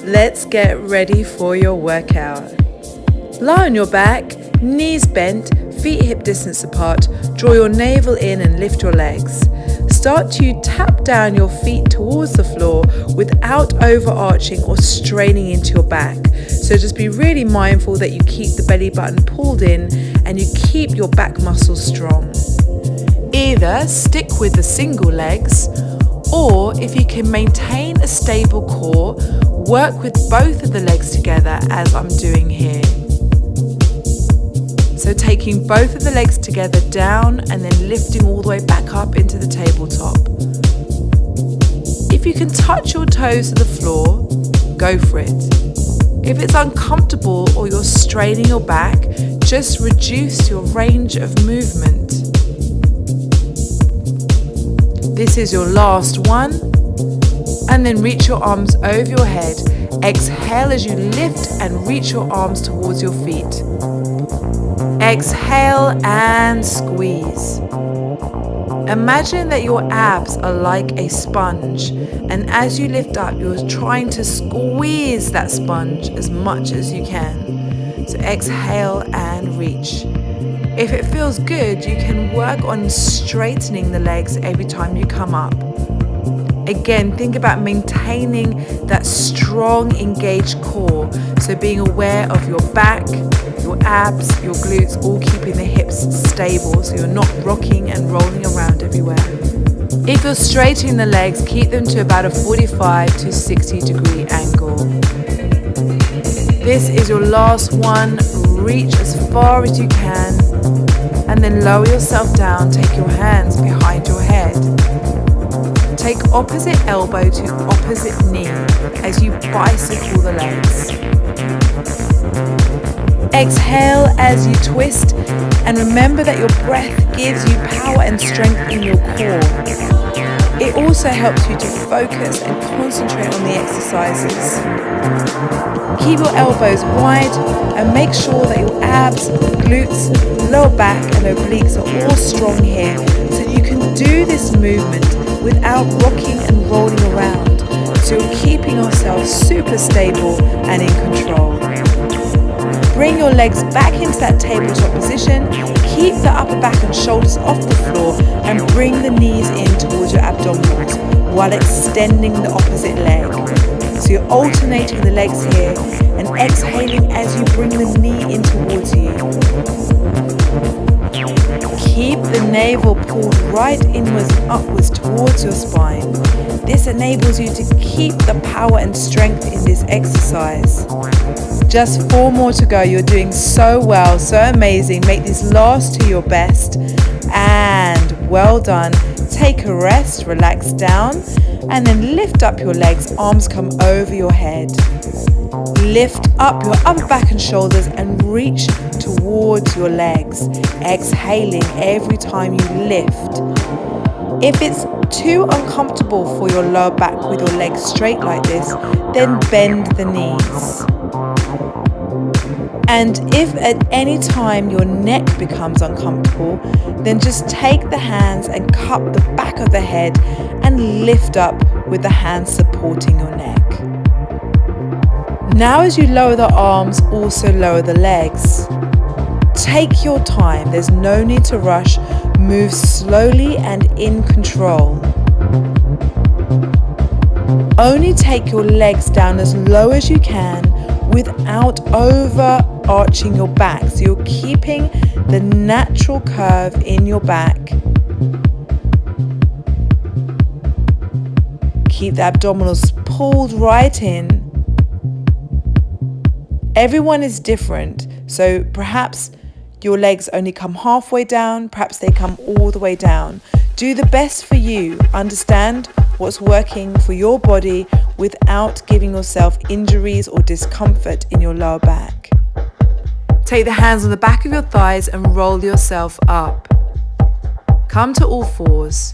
Let's get ready for your workout. Lie on your back, knees bent, feet hip distance apart. Draw your navel in and lift your legs. Start to tap down your feet towards the floor without overarching or straining into your back. So just be really mindful that you keep the belly button pulled in and you keep your back muscles strong. Either stick with the single legs, or if you can maintain a stable core, work with both of the legs together as I'm doing here. So taking both of the legs together down and then lifting all the way back up into the tabletop. If you can touch your toes to the floor, go for it. If it's uncomfortable or you're straining your back, just reduce your range of movement. This is your last one. And then reach your arms over your head. Exhale as you lift and reach your arms towards your feet. Exhale and squeeze. Imagine that your abs are like a sponge, and as you lift up, you're trying to squeeze that sponge as much as you can. So exhale and reach. If it feels good, you can work on straightening the legs every time you come up. Again, think about maintaining that strong, engaged core. So being aware of your back, your abs, your glutes, all keeping the hips stable so you're not rocking and rolling around everywhere. If you're straightening the legs, keep them to about a 45 to 60 degree angle. This is your last one. Reach as far as you can and then lower yourself down. Take your hands behind your head. Take opposite elbow to opposite knee as you bicycle the legs. Exhale as you twist, and remember that your breath gives you power and strength in your core. It also helps you to focus and concentrate on the exercises. Keep your elbows wide and make sure that your abs, glutes, lower back and obliques are all strong here so you can do this movement without rocking and rolling around. So you're keeping yourself super stable and in control. Bring your legs back into that tabletop position. Keep the upper back and shoulders off the floor and bring the knees in towards your abdominals while extending the opposite leg. So you're alternating the legs here and exhaling as you bring the knee in towards you. Keep the navel pulled right inwards and upwards towards your spine. This enables you to keep the power and strength in this exercise. Just 4 more to go. You're doing so well, so amazing. Make these last two your best. And well done. Take a rest, relax down, and then lift up your legs. Arms come over your head. Lift up your upper back and shoulders and reach towards your legs. Exhaling every time you lift. If it's too uncomfortable for your lower back with your legs straight like this, then bend the knees. And if at any time your neck becomes uncomfortable, then just take the hands and cup the back of the head and lift up with the hands supporting your neck. Now as you lower the arms, also lower the legs. Take your time, there's no need to rush. Move slowly and in control. Only take your legs down as low as you can without overarching your back. So you're keeping the natural curve in your back. Keep the abdominals pulled right in. Everyone is different, so perhaps your legs only come halfway down, perhaps they come all the way down. Do the best for you. Understand what's working for your body without giving yourself injuries or discomfort in your lower back. Take the hands on the back of your thighs and roll yourself up. Come to all fours.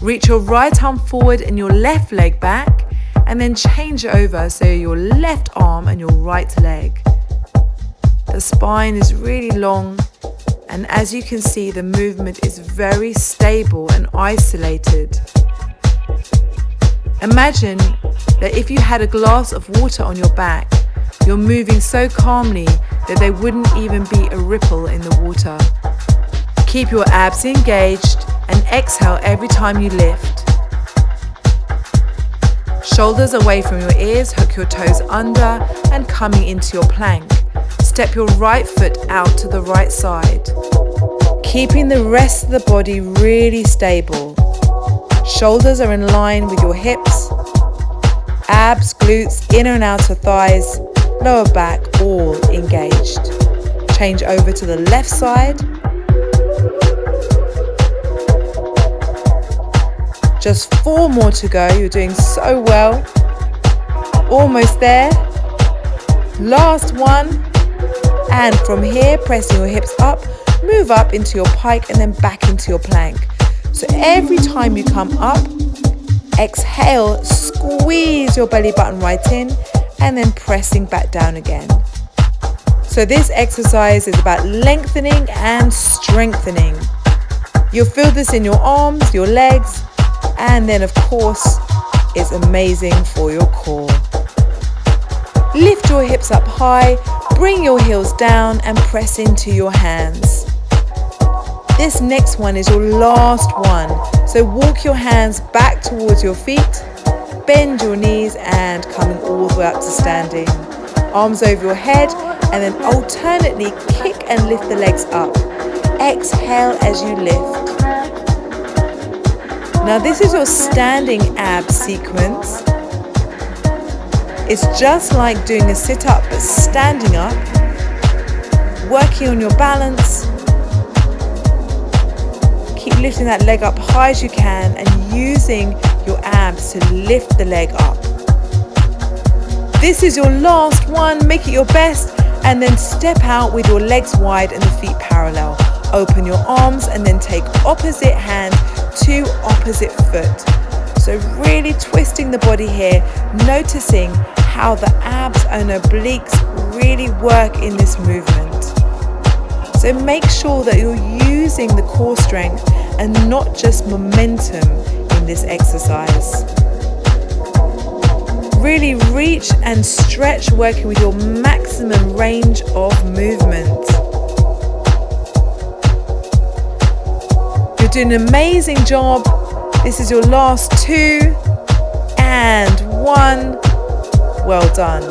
Reach your right arm forward and your left leg back, and then change over, so your left arm and your right leg. The spine is really long, and as you can see, the movement is very stable and isolated. Imagine that if you had a glass of water on your back, you're moving so calmly that there wouldn't even be a ripple in the water. Keep your abs engaged and exhale every time you lift. Shoulders away from your ears, hook your toes under and coming into your plank. Step your right foot out to the right side. Keeping the rest of the body really stable. Shoulders are in line with your hips. Abs, glutes, inner and outer thighs, lower back, all engaged. Change over to the left side. Just 4 more to go. You're doing so well. Almost there. Last one. And from here, pressing your hips up, move up into your pike and then back into your plank. So every time you come up, exhale, squeeze your belly button right in and then pressing back down again. So this exercise is about lengthening and strengthening. You'll feel this in your arms, your legs, and then of course, it's amazing for your core. Lift your hips up high, bring your heels down and press into your hands. This next one is your last one. So walk your hands back towards your feet, bend your knees and coming all the way up to standing. Arms over your head and then alternately kick and lift the legs up. Exhale as you lift. Now this is your standing ab sequence. It's just like doing a sit-up but standing up, working on your balance. Keep lifting that leg up high as you can and using your abs to lift the leg up. This is your last one. Make it your best and then step out with your legs wide and the feet parallel. Open your arms and then take opposite hand to opposite foot. So really twisting the body here, noticing how the abs and obliques really work in this movement. So make sure that you're using the core strength and not just momentum in this exercise. Really reach and stretch, working with your maximum range of movement. You're doing an amazing job. This is your last 2 and 1. Well done.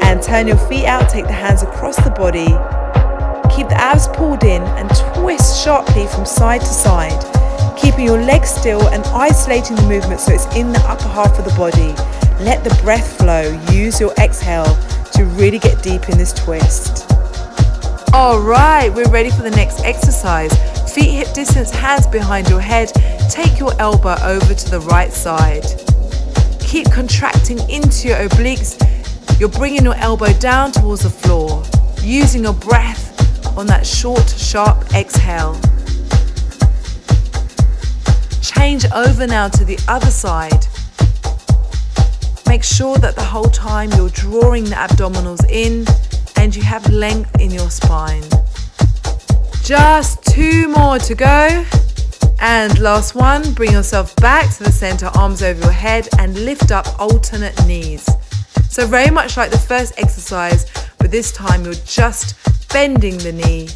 And turn your feet out, take the hands across the body. Keep the abs pulled in and twist sharply from side to side, keeping your legs still and isolating the movement so it's in the upper half of the body. Let the breath flow. Use your exhale to really get deep in this twist. All right, we're ready for the next exercise. Feet hip distance, hands behind your head. Take your elbow over to the right side. Keep contracting into your obliques. You're bringing your elbow down towards the floor, using your breath on that short, sharp exhale. Change over now to the other side. Make sure that the whole time you're drawing the abdominals in and you have length in your spine. Just 2 more to go. And last one, bring yourself back to the center, arms over your head and lift up alternate knees. So very much like the first exercise, but this time you're just bending the knee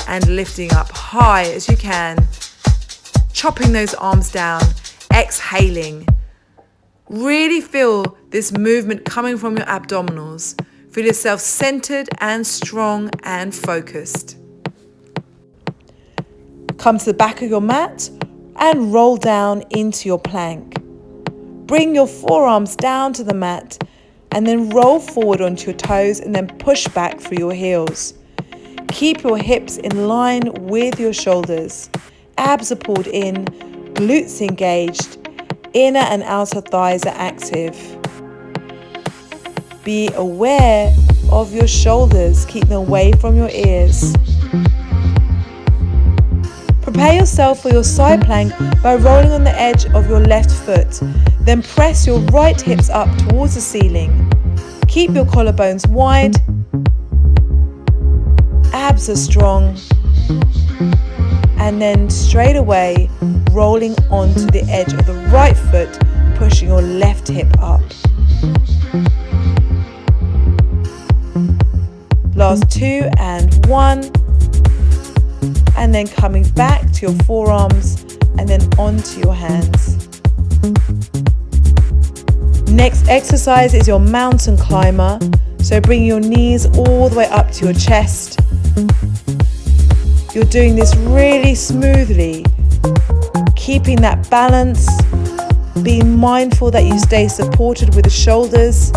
and lifting up high as you can. Chopping those arms down, exhaling. Really feel this movement coming from your abdominals. Feel yourself centered and strong and focused. Come to the back of your mat and roll down into your plank. Bring your forearms down to the mat and then roll forward onto your toes and then push back through your heels. Keep your hips in line with your shoulders. Abs are pulled in, glutes engaged, inner and outer thighs are active. Be aware of your shoulders, keep them away from your ears. Prepare yourself for your side plank by rolling on the edge of your left foot. Then press your right hips up towards the ceiling. Keep your collarbones wide. Abs are strong. And then straight away, rolling onto the edge of the right foot, pushing your left hip up. Last 2 and 1. And then coming back to your forearms and then onto your hands. Next exercise is your mountain climber. So bring your knees all the way up to your chest. You're doing this really smoothly, keeping that balance, being mindful that you stay supported with the shoulders.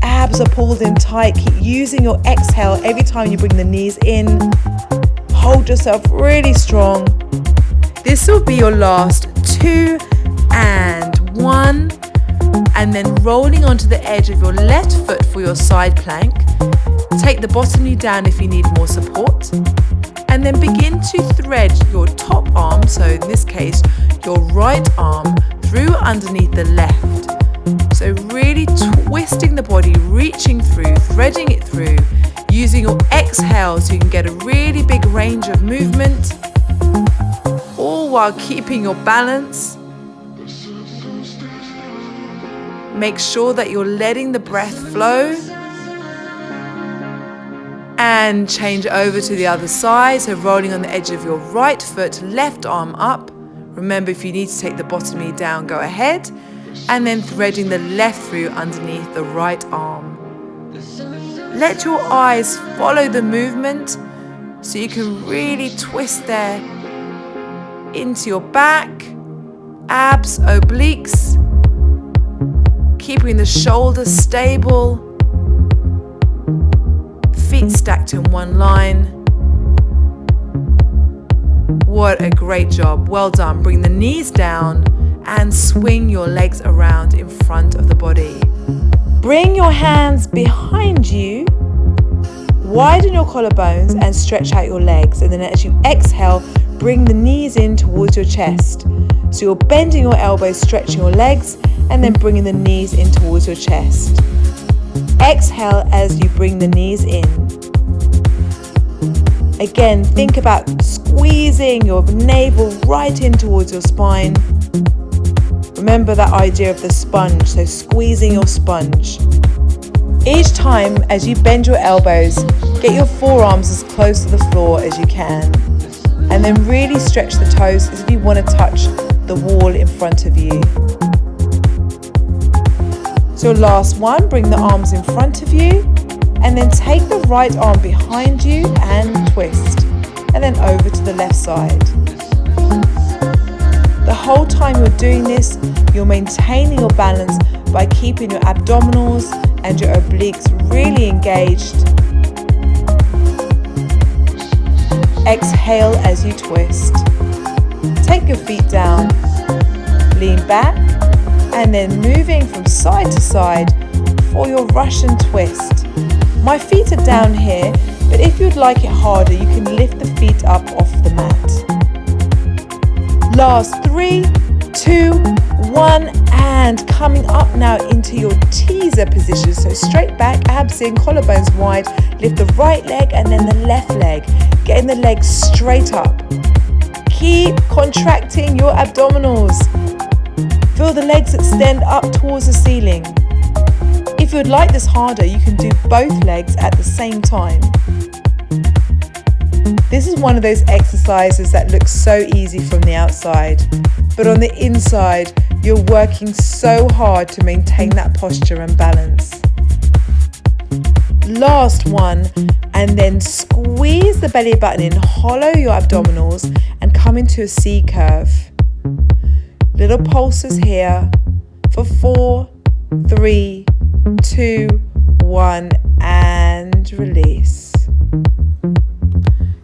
Abs are pulled in tight. Keep using your exhale every time you bring the knees in. Hold yourself really strong. This will be your last 2 and 1. And then rolling onto the edge of your left foot for your side plank. Take the bottom knee down if you need more support. And then begin to thread your top arm, so in this case, your right arm, through underneath the left. So really twisting the body, reaching through, threading it through, using your exhale so you can get a really big range of movement, all while keeping your balance. Make sure that you're letting the breath flow. And change over to the other side, so rolling on the edge of your right foot, left arm up. Remember, if you need to take the bottom knee down, go ahead. And then threading the left through underneath the right arm. Let your eyes follow the movement so you can really twist there into your back, abs, obliques, keeping the shoulders stable. Feet stacked in one line. What a great job. Well done. Bring the knees down and swing your legs around in front of the body. Bring your hands behind you. Widen your collarbones and stretch out your legs. And then as you exhale, bring the knees in towards your chest. So you're bending your elbows, stretching your legs, and then bringing the knees in towards your chest. Exhale as you bring the knees in. Again, think about squeezing your navel right in towards your spine. Remember that idea of the sponge, so squeezing your sponge. Each time as you bend your elbows, get your forearms as close to the floor as you can. And then really stretch the toes as if you want to touch the wall in front of you. So last one, bring the arms in front of you and then take the right arm behind you and twist, and then over to the left side. The whole time you're doing this, you're maintaining your balance by keeping your abdominals and your obliques really engaged. Exhale as you twist. Take your feet down, lean back, and then moving from side to side for your Russian twist. My feet are down here, but if you'd like it harder, you can lift the feet up off the mat. Last 3, 2, 1, and coming up now into your teaser position. So straight back, abs in, collarbones wide, lift the right leg and then the left leg, getting the legs straight up. Keep contracting your abdominals. Feel the legs extend up towards the ceiling. If you'd like this harder, you can do both legs at the same time. This is one of those exercises that looks so easy from the outside, but on the inside, you're working so hard to maintain that posture and balance. Last one, and then squeeze the belly button in, hollow your abdominals, and come into a C curve. Little pulses here for 4, 3, 2, 1, and release.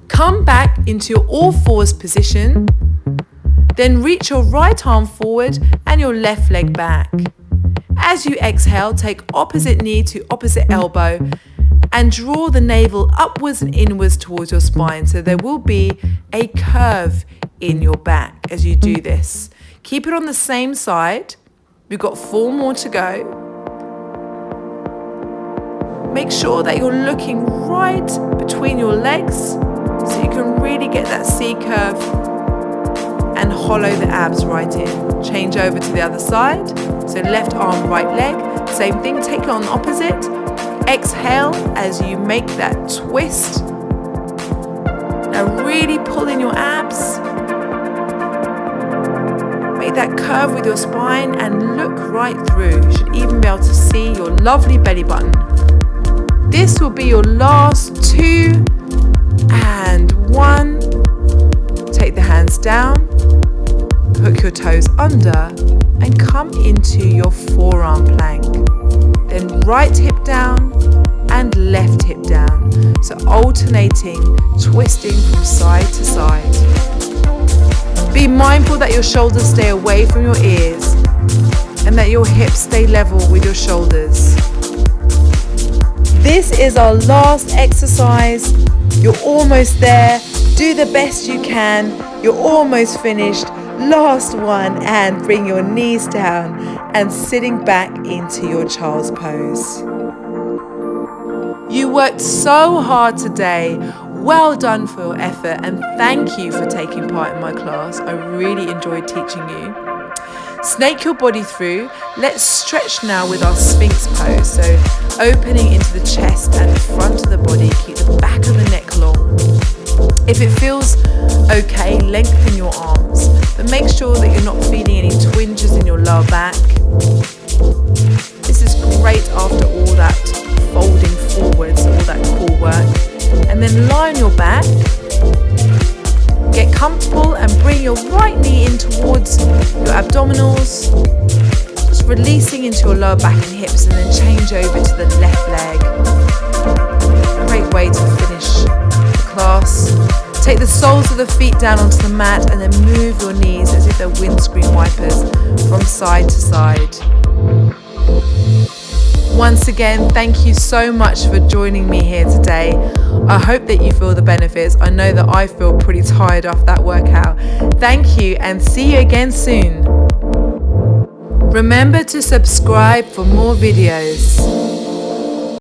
Come back into your all fours position. Then reach your right arm forward and your left leg back. As you exhale, take opposite knee to opposite elbow and draw the navel upwards and inwards towards your spine. So there will be a curve in your back as you do this. Keep it on the same side. We've got 4 more to go. Make sure that you're looking right between your legs so you can really get that C curve and hollow the abs right in. Change over to the other side. So left arm, right leg. Same thing, take it on opposite. Exhale as you make that twist. Now really pull in your abs. Make that curve with your spine and look right through. You should even be able to see your lovely belly button. This will be your last 2 and 1. Take the hands down, hook your toes under and come into your forearm plank. Then right hip down and left hip down. So alternating, twisting from side to side. Be mindful that your shoulders stay away from your ears and that your hips stay level with your shoulders. This is our last exercise. You're almost there. Do the best you can. You're almost finished. Last one, and bring your knees down and sitting back into your child's pose. You worked so hard today. Well done for your effort, and thank you for taking part in my class. I really enjoyed teaching you. Snake your body through. Let's stretch now with our Sphinx pose. So opening into the chest and the front of the body. Keep the back of the neck long. If it feels okay, lengthen your arms, but make sure that you're not feeling any twinges in your lower back. This is great after all that folding forwards, all that core work. And then lie on your back. Get comfortable and bring your right knee in towards your abdominals. Just releasing into your lower back and hips, and then change over to the left leg. Great way to finish the class. Take the soles of the feet down onto the mat and then move your knees as if they're windscreen wipers from side to side. Once again, thank you so much for joining me here today. I hope that you feel the benefits. I know that I feel pretty tired after that workout. Thank you and see you again soon. Remember to subscribe for more videos.